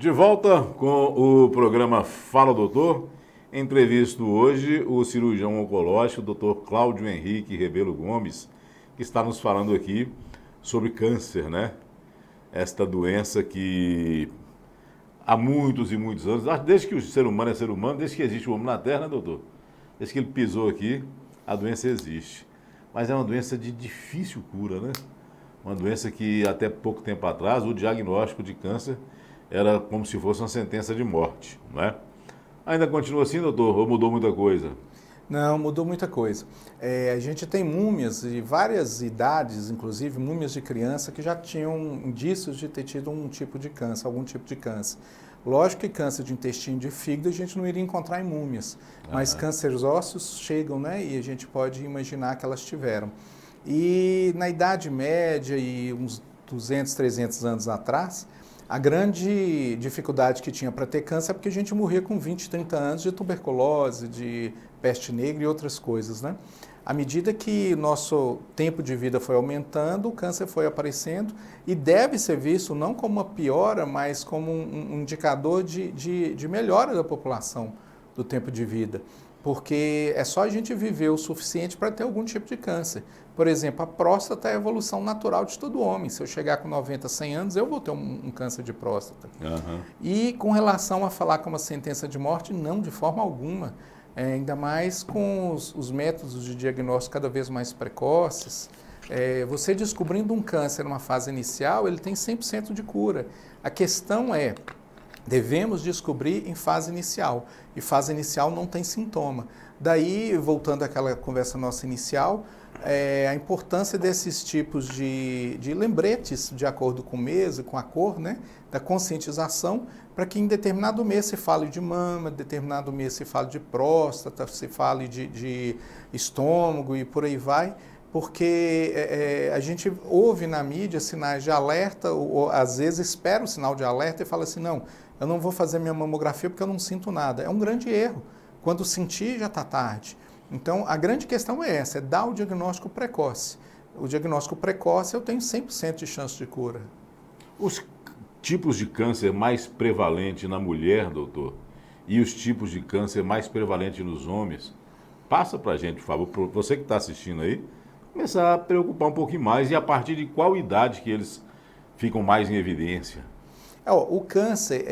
De volta com o programa Fala Doutor. Entrevisto hoje o cirurgião oncológico, Dr. Cláudio Henrique Rebelo Gomes, que está nos falando aqui sobre câncer, né? Esta doença que há muitos e muitos anos, desde que o ser humano é ser humano, desde que existe o homem na Terra, né, doutor? Desde que ele pisou aqui, a doença existe. Mas é uma doença de difícil cura, né? Uma doença que até pouco tempo atrás, o diagnóstico de câncer era como se fosse uma sentença de morte, não é? Ainda continua assim, doutor, ou mudou muita coisa? Não, mudou muita coisa. A gente tem múmias de várias idades, inclusive múmias de criança, que já tinham indícios de ter tido um tipo de câncer, algum tipo de câncer. Lógico que câncer de intestino e de fígado a gente não iria encontrar em múmias, mas cânceres ósseos chegam, né? E a gente pode imaginar que elas tiveram. E na Idade Média e uns 200, 300 anos atrás, a grande dificuldade que tinha para ter câncer é porque a gente morria com 20, 30 anos de tuberculose, de peste negra e outras coisas, né? À medida que nosso tempo de vida foi aumentando, o câncer foi aparecendo e deve ser visto não como uma piora, mas como um indicador de melhora da população do tempo de vida. Porque é só a gente viver o suficiente para ter algum tipo de câncer. Por exemplo, a próstata é a evolução natural de todo homem. Se eu chegar com 90, 100 anos, eu vou ter um câncer de próstata. E com relação a falar com uma sentença de morte, não, de forma alguma. Ainda mais com os métodos de diagnóstico cada vez mais precoces. Você descobrindo um câncer numa fase inicial, ele tem 100% de cura. A questão é, devemos descobrir em fase inicial. E fase inicial não tem sintoma. Daí, voltando àquela conversa nossa inicial, a importância desses tipos de lembretes, de acordo com o mês e com a cor, né, da conscientização, para que em determinado mês se fale de mama, em determinado mês se fale de próstata, se fale de estômago e por aí vai, porque a gente ouve na mídia sinais de alerta, ou às vezes espera o sinal de alerta e fala assim, não, eu não vou fazer minha mamografia porque eu não sinto nada. É um grande erro. Quando sentir, já está tarde. Então, a grande questão é essa, é dar o diagnóstico precoce. O diagnóstico precoce, eu tenho 100% de chance de cura. Os tipos de câncer mais prevalentes na mulher, doutor, e os tipos de câncer mais prevalentes nos homens, passa para a gente, por favor, para você que está assistindo aí, começar a preocupar um pouquinho mais e a partir de qual idade que eles ficam mais em evidência? O câncer,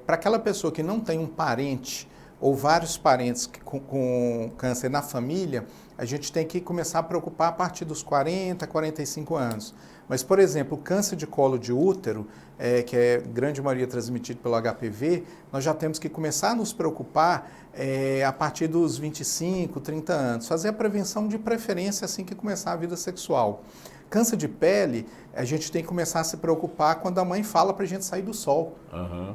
para aquela pessoa que não tem um parente ou vários parentes com câncer na família, a gente tem que começar a preocupar a partir dos 40, 45 anos. Mas, por exemplo, o câncer de colo de útero, que é grande maioria transmitido pelo HPV, nós já temos que começar a nos preocupar a partir dos 25, 30 anos. Fazer a prevenção de preferência assim que começar a vida sexual. Câncer de pele, a gente tem que começar a se preocupar quando a mãe fala para a gente sair do sol,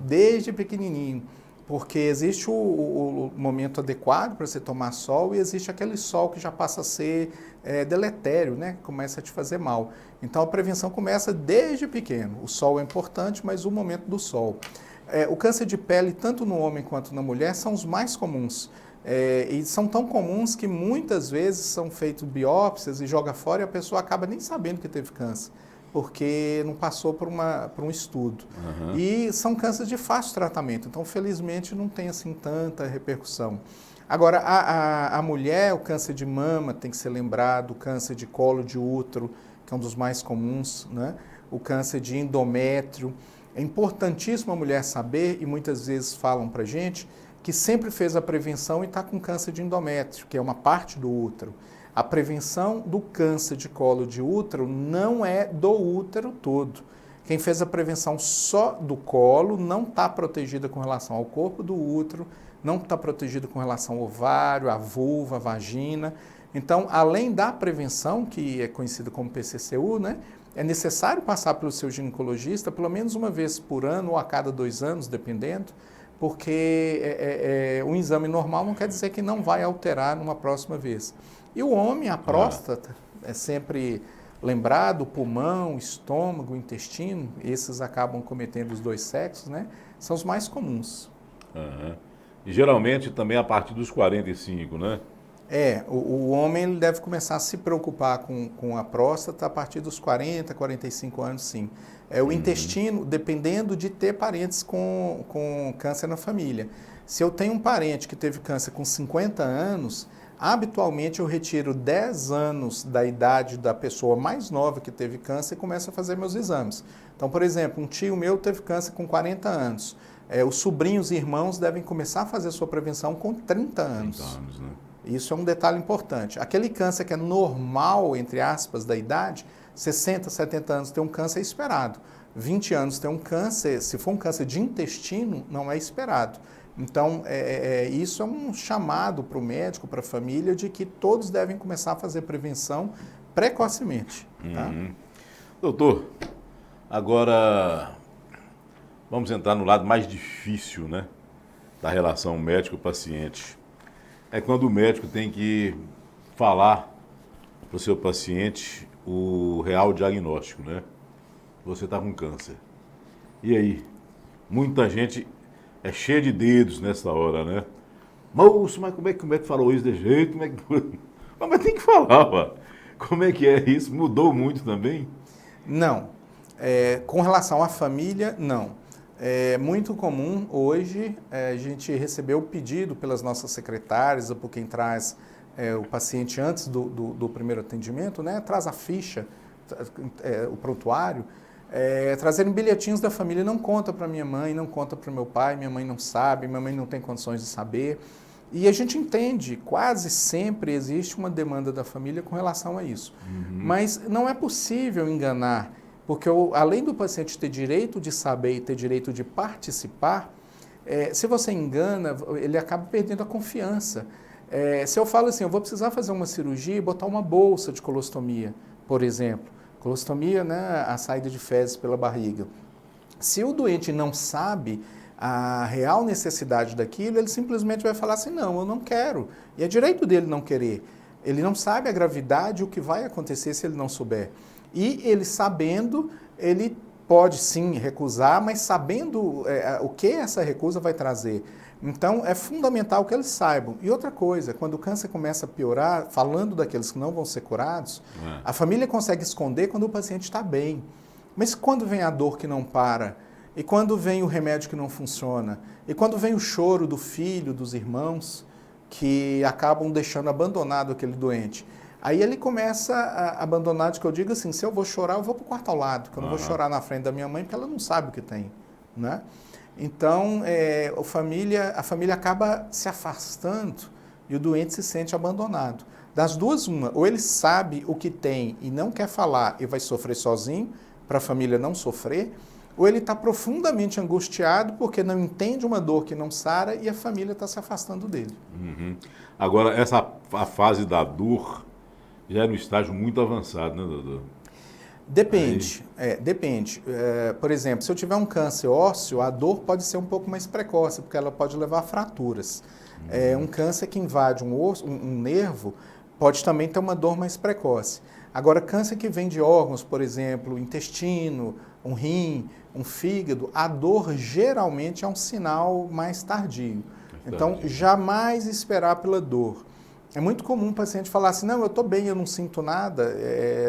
desde pequenininho. Porque existe o momento adequado para você tomar sol e existe aquele sol que já passa a ser deletério, né? Começa a te fazer mal. Então a prevenção começa desde pequeno. O sol é importante, mas o momento do sol. O câncer de pele, tanto no homem quanto na mulher, são os mais comuns. E são tão comuns que muitas vezes são feitas biópsias e joga fora e a pessoa acaba nem sabendo que teve câncer, porque não passou por um estudo. E são cânceres de fácil tratamento, então felizmente não tem assim tanta repercussão. Agora, a mulher, o câncer de mama tem que ser lembrado, o câncer de colo de útero, que é um dos mais comuns, né? O câncer de endométrio. É importantíssimo a mulher saber, e muitas vezes falam para a gente, que sempre fez a prevenção e está com câncer de endométrio, que é uma parte do útero. A prevenção do câncer de colo de útero não é do útero todo. Quem fez a prevenção só do colo não está protegida com relação ao corpo do útero, não está protegida com relação ao ovário, à vulva, à vagina. Então, além da prevenção, que é conhecida como PCCU, né, é necessário passar pelo seu ginecologista pelo menos uma vez por ano ou a cada 2 anos, dependendo, porque um exame normal não quer dizer que não vai alterar numa próxima vez. E o homem, a próstata, é sempre lembrado, o pulmão, o estômago, o intestino, esses acabam cometendo os 2 sexos, né? São os mais comuns. E geralmente também a partir dos 45, né? O homem ele deve começar a se preocupar com a próstata a partir dos 40, 45 anos, sim. O intestino, dependendo de ter parentes com câncer na família. Se eu tenho um parente que teve câncer com 50 anos, habitualmente eu retiro 10 anos da idade da pessoa mais nova que teve câncer e começo a fazer meus exames. Então, por exemplo, um tio meu teve câncer com 40 anos. Os sobrinhos e irmãos devem começar a fazer sua prevenção com 30 anos. 30 anos, né? Isso é um detalhe importante. Aquele câncer que é normal, entre aspas, da idade, 60, 70 anos tem um câncer esperado. 20 anos tem um câncer, se for um câncer de intestino, não é esperado. Então, isso é um chamado para o médico, para a família, de que todos devem começar a fazer prevenção precocemente. Tá? Doutor, agora vamos entrar no lado mais difícil, né, da relação médico-paciente. É quando o médico tem que falar para o seu paciente o real diagnóstico, né? Você está com câncer. E aí? Muita gente é cheia de dedos nessa hora, né? Moço, mas como é que o médico falou isso de jeito? Como é que... Mas tem que falar, pá. Como é que é isso? Mudou muito também? Não. Com relação à família, não. É muito comum hoje a gente receber o pedido pelas nossas secretárias ou por quem traz o paciente antes do primeiro atendimento, né? Traz a ficha, o prontuário, trazerem bilhetinhos da família. Não conta para minha mãe, não conta para o meu pai, minha mãe não sabe, minha mãe não tem condições de saber. E a gente entende, quase sempre existe uma demanda da família com relação a isso. Mas não é possível enganar. Porque além do paciente ter direito de saber e ter direito de participar, se você engana, ele acaba perdendo a confiança. Se eu falo assim, eu vou precisar fazer uma cirurgia e botar uma bolsa de colostomia, por exemplo. Colostomia, né, a saída de fezes pela barriga. Se o doente não sabe a real necessidade daquilo, ele simplesmente vai falar assim, não, eu não quero. E é direito dele não querer. Ele não sabe a gravidade e o que vai acontecer se ele não souber. E ele sabendo, ele pode sim recusar, mas sabendo o que essa recusa vai trazer. Então, é fundamental que eles saibam. E outra coisa, quando o câncer começa a piorar, falando daqueles que não vão ser curados, a família consegue esconder quando o paciente está bem. Mas quando vem a dor que não para, e quando vem o remédio que não funciona, e quando vem o choro do filho, dos irmãos, que acabam deixando abandonado aquele doente, aí ele começa a abandonar, de que eu digo assim, se eu vou chorar, eu vou para o quarto ao lado, que eu não vou chorar na frente da minha mãe, porque ela não sabe o que tem, né? Então, a família acaba se afastando e o doente se sente abandonado. Das duas, uma, ou ele sabe o que tem e não quer falar e vai sofrer sozinho, para a família não sofrer, ou ele está profundamente angustiado porque não entende uma dor que não sara e a família está se afastando dele. Agora, a fase da dor já é no estágio muito avançado, né, doutor? Depende, depende. Por exemplo, se eu tiver um câncer ósseo, a dor pode ser um pouco mais precoce, porque ela pode levar a fraturas. Um câncer que invade um osso, um nervo, pode também ter uma dor mais precoce. Agora, câncer que vem de órgãos, por exemplo, intestino, um rim, um fígado, a dor geralmente é um sinal mais tardio. Então, jamais esperar pela dor. É muito comum o paciente falar assim, não, eu estou bem, eu não sinto nada,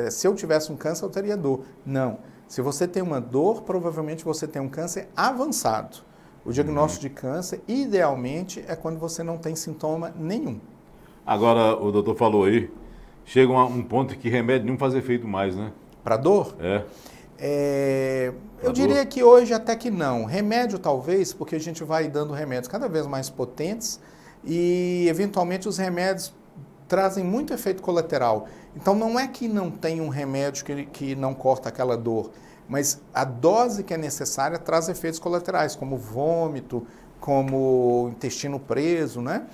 se eu tivesse um câncer eu teria dor. Não, se você tem uma dor, provavelmente você tem um câncer avançado. O diagnóstico de câncer, idealmente, é quando você não tem sintoma nenhum. Agora, o doutor falou aí, chega um ponto que remédio não faz efeito mais, né? Para dor? Eu diria que hoje até que não. Remédio talvez, porque a gente vai dando remédios cada vez mais potentes, e eventualmente os remédios trazem muito efeito colateral. Então não é que não tem um remédio que não corta aquela dor, mas a dose que é necessária traz efeitos colaterais, como vômito, como intestino preso, né?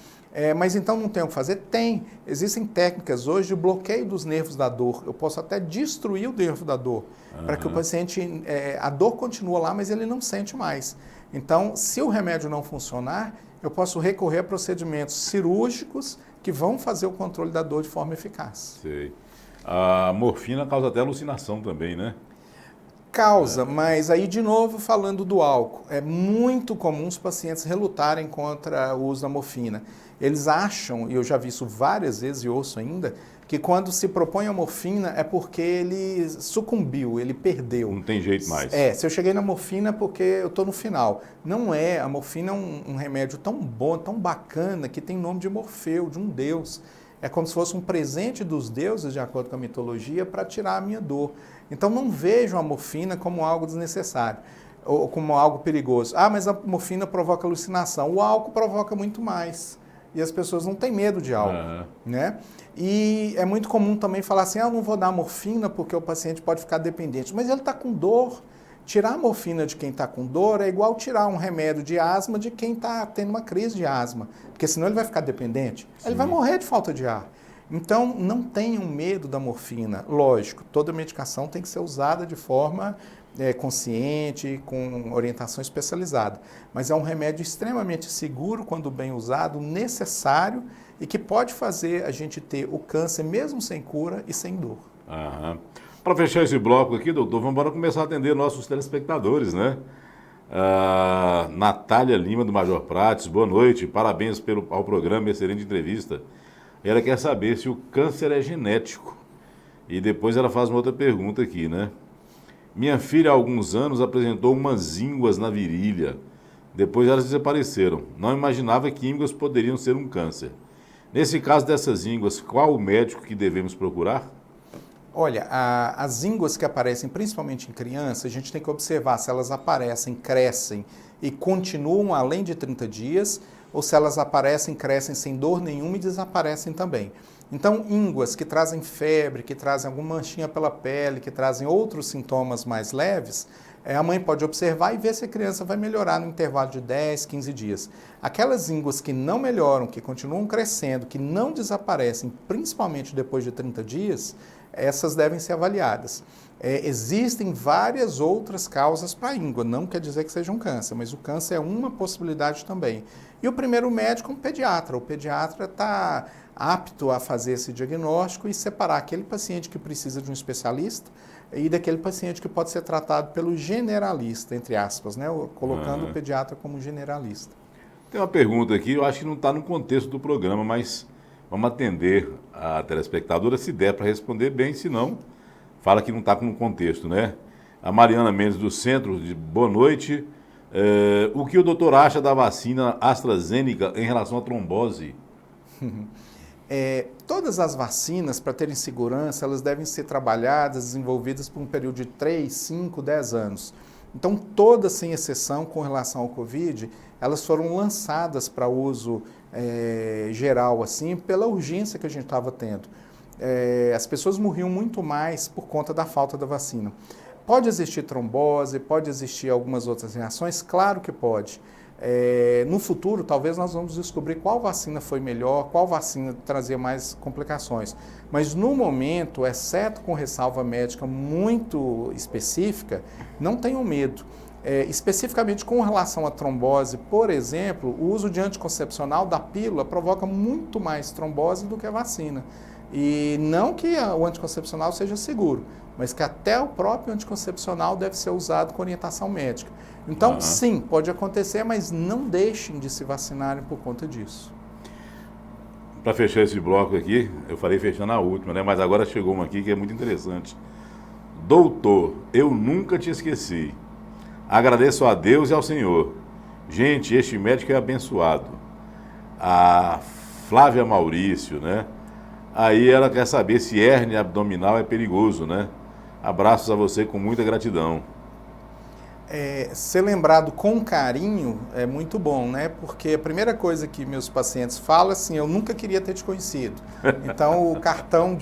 Mas então não tem o que fazer? Tem. Existem técnicas hoje de bloqueio dos nervos da dor. Eu posso até destruir o nervo da dor, para que o paciente, a dor continua lá, mas ele não sente mais. Então, se o remédio não funcionar, eu posso recorrer a procedimentos cirúrgicos que vão fazer o controle da dor de forma eficaz. Sei. A morfina causa até alucinação também, né? Causa, mas aí de novo falando do álcool, é muito comum os pacientes relutarem contra o uso da morfina. Eles acham, e eu já vi isso várias vezes e ouço ainda, que quando se propõe a morfina é porque ele sucumbiu, ele perdeu. Não tem jeito mais. Se eu cheguei na morfina é porque eu estou no final. Não é, a morfina é um remédio tão bom, tão bacana, que tem nome de Morfeu, de um deus. É como se fosse um presente dos deuses, de acordo com a mitologia, para tirar a minha dor. Então não vejam a morfina como algo desnecessário, ou como algo perigoso. Ah, mas a morfina provoca alucinação. O álcool provoca muito mais. E as pessoas não têm medo de álcool, né? E é muito comum também falar assim, eu não vou dar morfina porque o paciente pode ficar dependente. Mas ele está com dor. Tirar a morfina de quem está com dor é igual tirar um remédio de asma de quem está tendo uma crise de asma. Porque senão ele vai ficar dependente. Sim. Ele vai morrer de falta de ar. Então, não tenham medo da morfina. Lógico, toda medicação tem que ser usada de forma consciente, com orientação especializada. Mas é um remédio extremamente seguro, quando bem usado, necessário e que pode fazer a gente ter o câncer mesmo sem cura e sem dor. Para fechar esse bloco aqui, doutor, vamos embora começar a atender nossos telespectadores, né? Natália Lima, do Major Prates, boa noite, parabéns ao programa, excelente entrevista. Ela quer saber se o câncer é genético. E depois ela faz uma outra pergunta aqui, né? Minha filha, há alguns anos, apresentou umas ínguas na virilha. Depois elas desapareceram. Não imaginava que ínguas poderiam ser um câncer. Nesse caso dessas ínguas, qual o médico que devemos procurar? Olha, as ínguas que aparecem principalmente em criança, a gente tem que observar se elas aparecem, crescem e continuam além de 30 dias, ou se elas aparecem, crescem sem dor nenhuma e desaparecem também. Então, ínguas que trazem febre, que trazem alguma manchinha pela pele, que trazem outros sintomas mais leves, a mãe pode observar e ver se a criança vai melhorar no intervalo de 10, 15 dias. Aquelas ínguas que não melhoram, que continuam crescendo, que não desaparecem, principalmente depois de 30 dias, essas devem ser avaliadas. Existem várias outras causas para a íngua, não quer dizer que seja um câncer, mas o câncer é uma possibilidade também. E o primeiro médico é um pediatra. O pediatra está apto a fazer esse diagnóstico e separar aquele paciente que precisa de um especialista e daquele paciente que pode ser tratado pelo generalista, entre aspas, né? Colocando o pediatra como generalista. Tem uma pergunta aqui, eu acho que não está no contexto do programa, mas vamos atender a telespectadora, se der para responder bem, se não, fala que não está no contexto, né? A Mariana Mendes do Centro, boa noite. O que o doutor acha da vacina AstraZeneca em relação à trombose? Todas as vacinas, para terem segurança, elas devem ser trabalhadas, desenvolvidas por um período de 3, 5, 10 anos. Então, todas, sem exceção, com relação ao Covid, elas foram lançadas para uso geral, assim, pela urgência que a gente estava tendo. As pessoas morriam muito mais por conta da falta da vacina. Pode existir trombose, pode existir algumas outras reações? Claro que pode. No futuro, talvez nós vamos descobrir qual vacina foi melhor, qual vacina trazia mais complicações. Mas no momento, exceto com ressalva médica muito específica, não tenham medo. Especificamente com relação à trombose, por exemplo, o uso de anticoncepcional da pílula provoca muito mais trombose do que a vacina. E não que o anticoncepcional seja seguro, mas que até o próprio anticoncepcional deve ser usado com orientação médica. Então, sim, pode acontecer, mas não deixem de se vacinarem por conta disso. Para fechar esse bloco aqui, eu falei fechando a última, né? Mas agora chegou uma aqui que é muito interessante. Doutor, eu nunca te esqueci. Agradeço a Deus e ao Senhor. Gente, este médico é abençoado. A Flávia Maurício, né? Aí ela quer saber se hérnia abdominal é perigoso, né? Abraços a você com muita gratidão. Ser lembrado com carinho é muito bom, né? Porque a primeira coisa que meus pacientes falam assim, eu nunca queria ter te conhecido. Então o cartão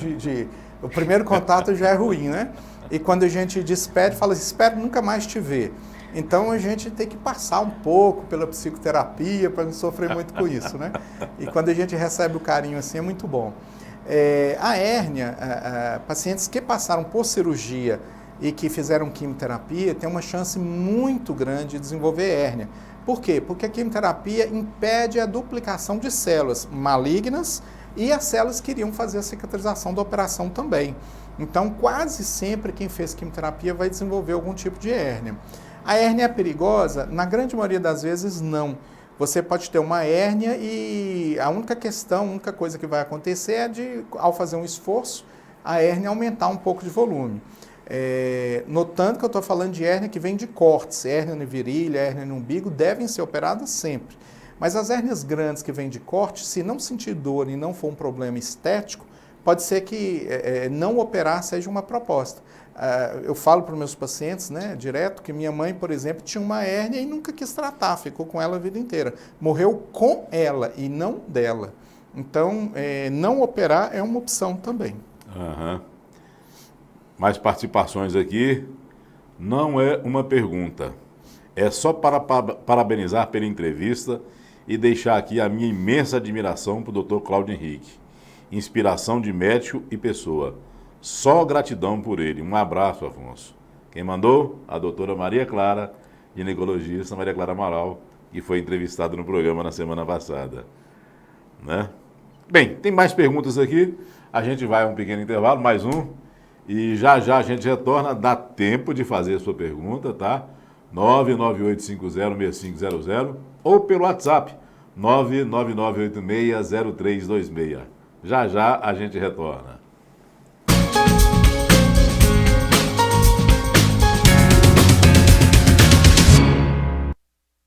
o primeiro contato já é ruim, né? E quando a gente despede, fala assim, espero nunca mais te ver. Então a gente tem que passar um pouco pela psicoterapia para não sofrer muito com isso, né? E quando a gente recebe o carinho assim é muito bom. A hérnia, pacientes que passaram por cirurgia e que fizeram quimioterapia têm uma chance muito grande de desenvolver hérnia. Por quê? Porque a quimioterapia impede a duplicação de células malignas e as células queriam fazer a cicatrização da operação também. Então, quase sempre quem fez quimioterapia vai desenvolver algum tipo de hérnia. A hérnia é perigosa? Na grande maioria das vezes, não. Você pode ter uma hérnia e a única coisa que vai acontecer é ao fazer um esforço, a hérnia aumentar um pouco de volume. Notando que eu estou falando de hérnia que vem de cortes, hérnia na virilha, hérnia no umbigo, devem ser operadas sempre. Mas as hérnias grandes que vêm de corte, se não sentir dor e não for um problema estético, pode ser que não operar seja uma proposta. Eu falo para os meus pacientes, né, direto, que minha mãe, por exemplo, tinha uma hérnia e nunca quis tratar, ficou com ela a vida inteira. Morreu com ela e não dela. Então, não operar é uma opção também. Uhum. Mais participações aqui. Não é uma pergunta. É só para parabenizar pela entrevista e deixar aqui a minha imensa admiração para o Dr. Cláudio Henrique. Inspiração de médico e pessoa. Só gratidão por ele. Um abraço, Afonso. Quem mandou? A doutora Maria Clara, ginecologista Maria Clara Amaral, que foi entrevistada no programa na semana passada. Né? Bem, tem mais perguntas aqui. A gente vai a um pequeno intervalo, mais um. E já já a gente retorna. Dá tempo de fazer a sua pergunta, tá? 998506500 ou pelo WhatsApp 999860326. Já já a gente retorna.